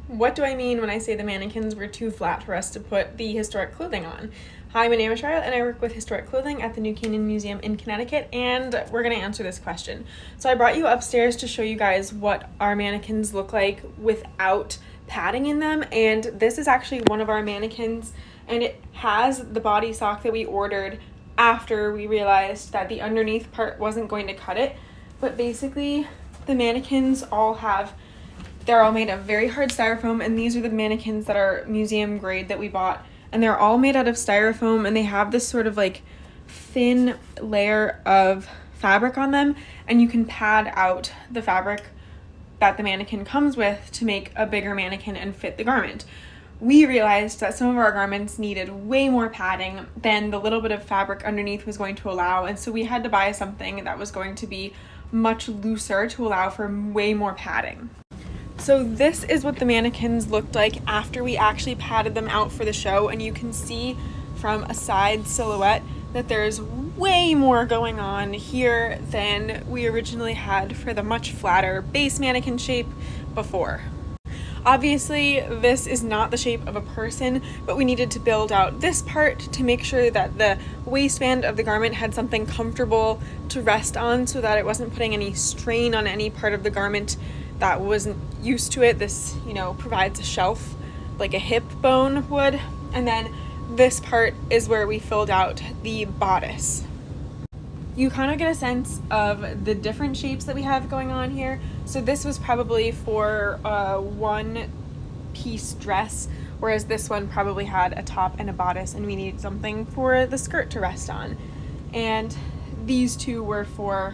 What do I mean when I say the mannequins were too flat for us to put the historic clothing on? Hi, my name is Charlotte and I work with historic clothing at the New Canaan Museum in Connecticut, and we're going to answer this question. So I brought you upstairs to show you guys what our mannequins look like without padding in them, and this is actually one of our mannequins, and it has the body sock that we ordered after we realized that the underneath part wasn't going to cut it. But basically the mannequins they're all made of very hard styrofoam, and these are the mannequins that are museum grade that we bought, and they're all made out of styrofoam, and they have this sort of like thin layer of fabric on them, and you can pad out the fabric that the mannequin comes with to make a bigger mannequin and fit the garment. We realized that some of our garments needed way more padding than the little bit of fabric underneath was going to allow, and so we had to buy something that was going to be much looser to allow for way more padding. So this is what the mannequins looked like after we actually padded them out for the show, and you can see from a side silhouette that there's way more going on here than we originally had for the much flatter base mannequin shape before. Obviously, this is not the shape of a person, but we needed to build out this part to make sure that the waistband of the garment had something comfortable to rest on so that it wasn't putting any strain on any part of the garment that wasn't used to it. This, provides a shelf like a hip bone would. And then this part is where we filled out the bodice. You kind of get a sense of the different shapes that we have going on here. So this was probably for a one-piece dress, whereas this one probably had a top and a bodice, and we needed something for the skirt to rest on. And these two were for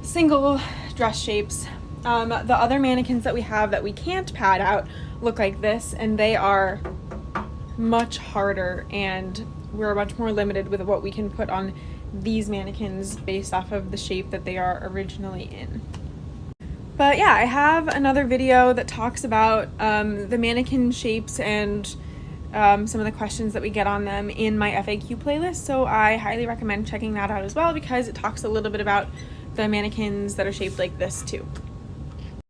single dress shapes. The other mannequins that we have that we can't pad out look like this, and they are much harder, and we're much more limited with what we can put on these mannequins based off of the shape that they are originally in. But yeah, I have another video that talks about the mannequin shapes and some of the questions that we get on them in my FAQ playlist, so I highly recommend checking that out as well, because it talks a little bit about the mannequins that are shaped like this too.